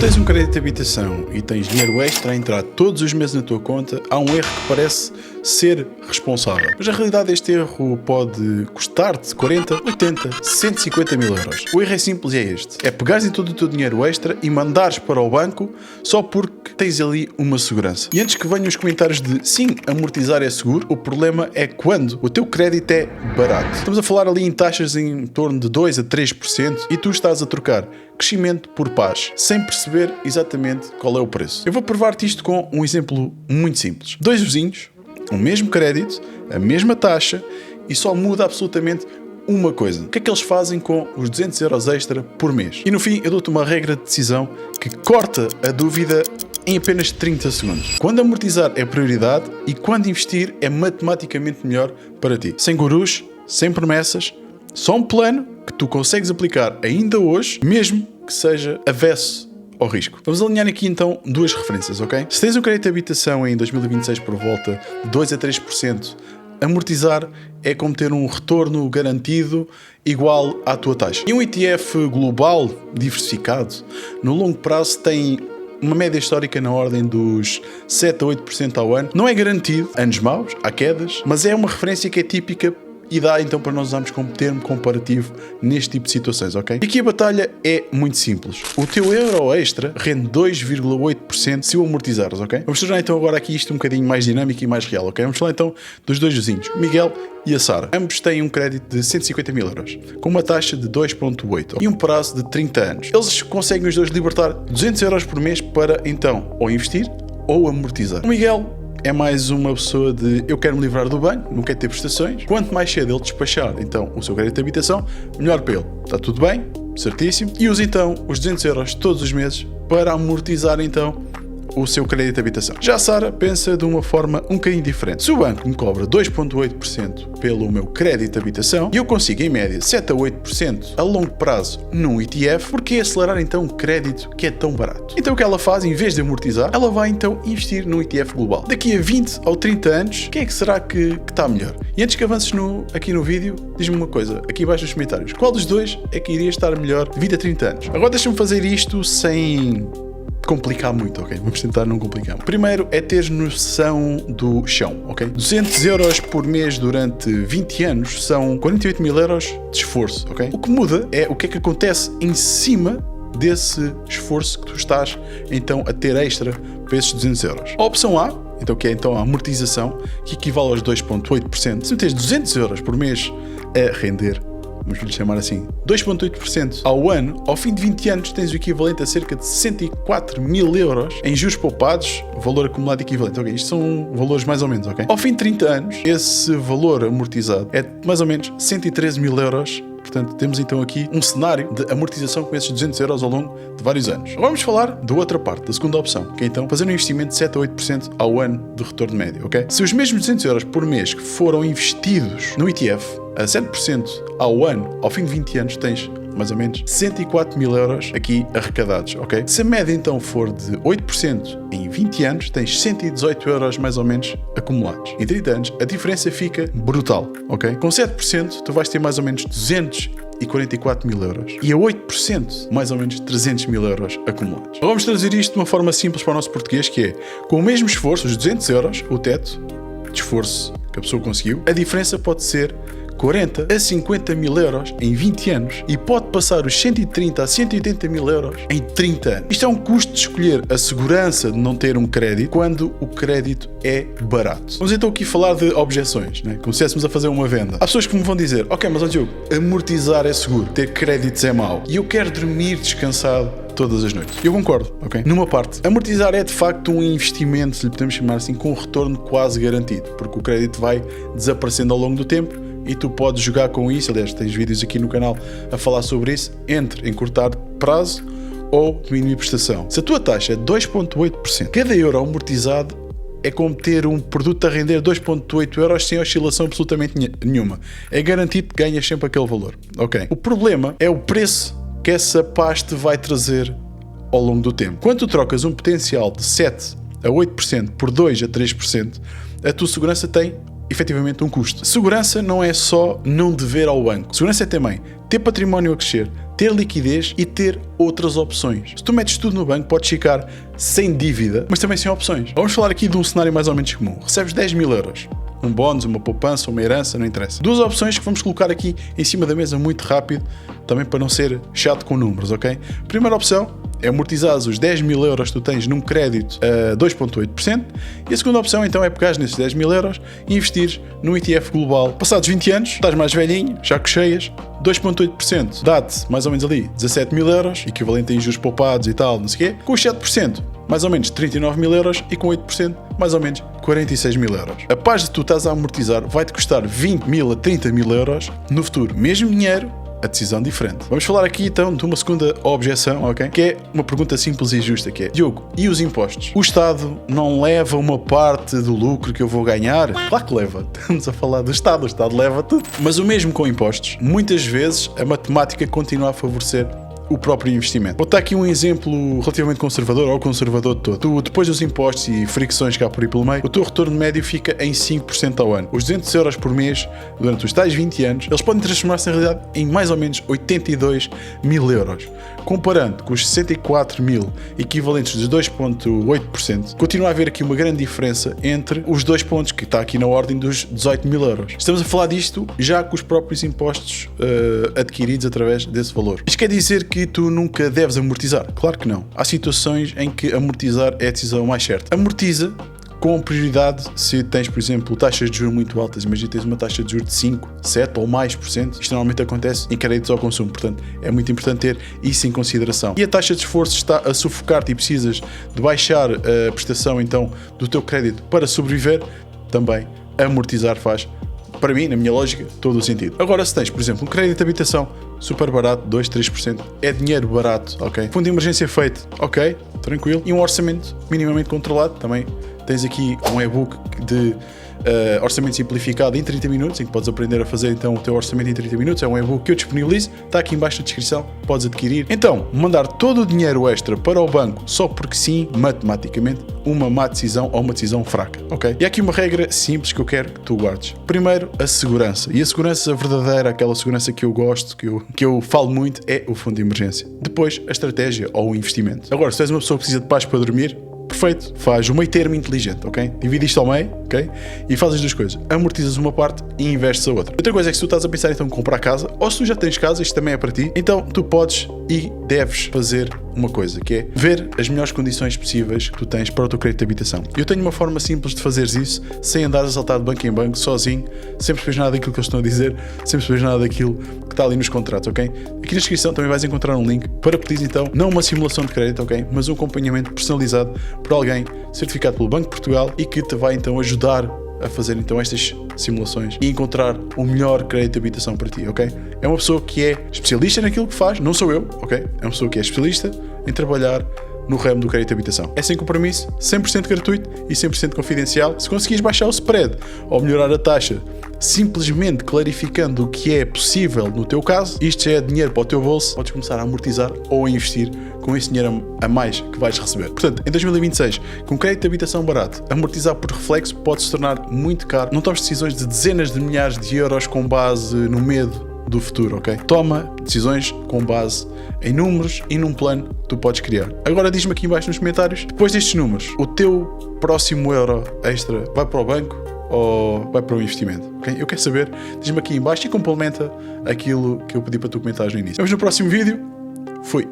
tens um crédito de habitação e tens dinheiro extra a entrar todos os meses na tua conta, há um erro que parece ser responsável. Mas na realidade este erro pode custar-te 40, 80, 150 mil euros. O erro é simples e é este. É pegares em todo o teu dinheiro extra e mandares para o banco só porque tens ali uma segurança. E antes que venham os comentários de sim, amortizar é seguro, o problema é quando o teu crédito é barato. Estamos a falar ali em taxas em torno de 2 a 3% e tu estás a trocar crescimento por paz, sem perceber exatamente qual é o preço. Eu vou provar-te isto com um exemplo muito simples. Dois vizinhos, o mesmo crédito, a mesma taxa e só muda absolutamente uma coisa. O que é que eles fazem com os 200 euros extra por mês? E no fim eu dou-te uma regra de decisão que corta a dúvida em apenas 30 segundos. Quando amortizar é prioridade e quando investir é matematicamente melhor para ti. Sem gurus, sem promessas, só um plano que tu consegues aplicar ainda hoje, mesmo que seja avesso ao risco. Vamos alinhar aqui então duas referências, ok? Se tens um crédito de habitação em 2026 por volta de 2 a 3%, amortizar é como ter um retorno garantido igual à tua taxa. E um ETF global diversificado, no longo prazo tem uma média histórica na ordem dos 7 a 8% ao ano. Não é garantido, anos maus, há quedas, mas é uma referência que é típica e dá então para nós usarmos como termo comparativo neste tipo de situações, ok? E aqui a batalha é muito simples. O teu euro extra rende 2,8% se o amortizares, ok? Vamos tornar então agora aqui isto um bocadinho mais dinâmico e mais real, ok? Vamos falar então dos dois vizinhos, o Miguel e a Sara. Ambos têm um crédito de 150 mil euros, com uma taxa de 2,8% e um prazo de 30 anos. Eles conseguem os dois libertar 200 euros por mês para então ou investir ou amortizar. O Miguel é mais uma pessoa de eu quero me livrar do banco, não quero ter prestações. Quanto mais cedo ele despachar então o seu crédito de habitação, melhor para ele. Está tudo bem, certíssimo. E usa então os 200 euros todos os meses para amortizar então o seu crédito de habitação. Já a Sara pensa de uma forma um bocadinho diferente. Se o banco me cobra 2,8% pelo meu crédito de habitação e eu consigo em média 7 a 8% a longo prazo num ETF, por que acelerar então um crédito que é tão barato? Então o que ela faz, em vez de amortizar, ela vai então investir num ETF global. Daqui a 20 ou 30 anos, quem é que será que está melhor? E antes que avances aqui no vídeo, diz-me uma coisa, aqui abaixo nos comentários, qual dos dois é que iria estar melhor de 20 a 30 anos? Agora deixa-me fazer isto sem complicar muito, ok? Vamos tentar não complicar. Primeiro é ter noção do chão, ok? 200 euros por mês durante 20 anos são 48 mil euros de esforço, ok? O que muda é o que é que acontece em cima desse esforço que tu estás então a ter extra para esses 200 euros. A opção A, então, que é então a amortização, que equivale aos 2,8%. Se tens 200 euros por mês a render, vamos lhe chamar assim, 2,8% ao ano, ao fim de 20 anos tens o equivalente a cerca de 64 mil euros em juros poupados, valor acumulado equivalente. Ok, isto são valores mais ou menos, ok? Ao fim de 30 anos, esse valor amortizado é mais ou menos 113 mil euros. Portanto, temos então aqui um cenário de amortização com esses 200 euros ao longo de vários anos. Agora vamos falar da outra parte, da segunda opção, que é então fazer um investimento de 7 a 8% ao ano de retorno médio, ok? Se os mesmos 200 euros por mês que foram investidos no ETF a 7% ao ano, ao fim de 20 anos, tens mais ou menos 104 mil euros aqui arrecadados, ok? Se a média então for de 8% em 20 anos, tens 118 euros mais ou menos acumulados. Em 30 anos, a diferença fica brutal, ok? Com 7%, tu vais ter mais ou menos 244 mil euros. E a 8%, mais ou menos 300 mil euros acumulados. Vamos traduzir isto de uma forma simples para o nosso português, que é, com o mesmo esforço, os 200 euros, o teto de esforço que a pessoa conseguiu, a diferença pode ser 40 a 50 mil euros em 20 anos e pode passar os 130 a 180 mil euros em 30 anos. Isto é um custo de escolher a segurança de não ter um crédito quando o crédito é barato. Vamos então aqui falar de objeções, né? Como se estivéssemos a fazer uma venda. Há pessoas que me vão dizer, ok, mas ó Diogo, amortizar é seguro, ter créditos é mau e eu quero dormir descansado todas as noites. Eu concordo, ok? Numa parte, amortizar é de facto um investimento, se lhe podemos chamar assim, com um retorno quase garantido, porque o crédito vai desaparecendo ao longo do tempo e tu podes jogar com isso. Aliás, tens vídeos aqui no canal a falar sobre isso, entre encurtar prazo ou diminuir prestação. Se a tua taxa é 2,8%, cada euro amortizado é como ter um produto a render 2,8 euros sem oscilação absolutamente nenhuma. É garantido que ganhas sempre aquele valor, ok? O problema é o preço que essa paz te vai trazer ao longo do tempo. Quando tu trocas um potencial de 7 a 8% por 2 a 3%, a tua segurança tem efetivamente um custo. Segurança não é só não dever ao banco. Segurança é também ter património a crescer, ter liquidez e ter outras opções. Se tu metes tudo no banco, podes ficar sem dívida, mas também sem opções. Vamos falar aqui de um cenário mais ou menos comum. Recebes 10 mil euros. Um bónus, uma poupança, uma herança, não interessa. Duas opções que vamos colocar aqui em cima da mesa muito rápido, também para não ser chato com números, ok? Primeira opção é amortizares os 10 mil euros que tu tens num crédito a 2,8%, e a segunda opção então é pegares nesses 10 mil euros e investires num ETF global. Passados 20 anos, estás mais velhinho, já cocheias, 2,8% dá-te mais ou menos ali 17 mil euros, equivalente a juros poupados e tal, não sei o quê, com os 7%, mais ou menos 39 mil euros, e com 8%, mais ou menos 46 mil euros. A paz de tu estás a amortizar vai-te custar 20 mil a 30 mil euros no futuro. Mesmo dinheiro, a decisão diferente. Vamos falar aqui então de uma segunda objeção, ok? Que é uma pergunta simples e justa, que é: Diogo, e os impostos? O Estado não leva uma parte do lucro que eu vou ganhar? Claro que leva. Estamos a falar do Estado, o Estado leva tudo. Mas o mesmo com impostos. Muitas vezes a matemática continua a favorecer o próprio investimento. Vou dar aqui um exemplo relativamente conservador, ou conservador de todo. Tu, depois dos impostos e fricções que há por aí pelo meio, o teu retorno médio fica em 5% ao ano. Os 200 euros por mês, durante os tais 20 anos, eles podem transformar-se em realidade em mais ou menos 82 mil euros. Comparando com os 64 mil equivalentes dos 2,8%, continua a haver aqui uma grande diferença entre os dois pontos, que está aqui na ordem dos 18 mil euros. Estamos a falar disto já com os próprios impostos adquiridos através desse valor. Isto quer dizer que tu nunca deves amortizar? Claro que não. Há situações em que amortizar é a decisão mais certa. Amortiza com prioridade se tens, por exemplo, taxas de juros muito altas. Imagina que tens uma taxa de juros de 5, 7 ou mais por cento. Isto normalmente acontece em créditos ao consumo, portanto é muito importante ter isso em consideração. E a taxa de esforço está a sufocar-te e precisas de baixar a prestação então do teu crédito para sobreviver, também amortizar faz, para mim, na minha lógica, todo o sentido. Agora, se tens, por exemplo, um crédito de habitação super barato, 2, 3%, é dinheiro barato, ok? Fundo de emergência feito, ok, tranquilo. E um orçamento minimamente controlado, também tens aqui um e-book de orçamento simplificado em 30 minutos, em que podes aprender a fazer então o teu orçamento em 30 minutos. É um e-book que eu disponibilizo, está aqui em baixo na descrição, podes adquirir. Então, mandar todo o dinheiro extra para o banco só porque sim, matematicamente, uma má decisão ou uma decisão fraca, ok? E há aqui uma regra simples que eu quero que tu guardes. Primeiro, a segurança. E a segurança verdadeira, aquela segurança que eu gosto, que eu falo muito, é o fundo de emergência. Depois, a estratégia ou o investimento. Agora, se tu és uma pessoa que precisa de paz para dormir, perfeito, faz um meio termo inteligente, ok? Divide isto ao meio, ok? E faz as duas coisas. Amortizas uma parte e investes a outra. Outra coisa é que se tu estás a pensar então em comprar casa, ou se tu já tens casa, isto também é para ti, então tu podes e deves fazer uma coisa, que é ver as melhores condições possíveis que tu tens para o teu crédito de habitação. Eu tenho uma forma simples de fazeres isso, sem andar a saltar de banco em banco, sozinho, sem perceber nada daquilo que eles estão a dizer, sem perceber nada daquilo que está ali nos contratos, ok? Aqui na descrição também vais encontrar um link para pedir então, não uma simulação de crédito, ok? Mas um acompanhamento personalizado por alguém certificado pelo Banco de Portugal e que te vai então ajudar a fazer então estas simulações e encontrar o melhor crédito de habitação para ti, ok? É uma pessoa que é especialista naquilo que faz, não sou eu, ok? É uma pessoa que é especialista em trabalhar no ramo do crédito de habitação. É sem compromisso, 100% gratuito e 100% confidencial. Se conseguires baixar o spread ou melhorar a taxa, simplesmente clarificando o que é possível no teu caso, isto já é dinheiro para o teu bolso, podes começar a amortizar ou a investir com esse dinheiro a mais que vais receber. Portanto, em 2026, com crédito de habitação barato, amortizar por reflexo pode se tornar muito caro. Não tomes decisões de dezenas de milhares de euros com base no medo do futuro, ok? Toma decisões com base em números e num plano que tu podes criar. Agora diz-me aqui embaixo nos comentários, depois destes números, o teu próximo euro extra vai para o banco ou vai para o investimento? Okay? Eu quero saber, diz-me aqui embaixo e complementa aquilo que eu pedi para tu comentares no início. Vemos no próximo vídeo. Fui!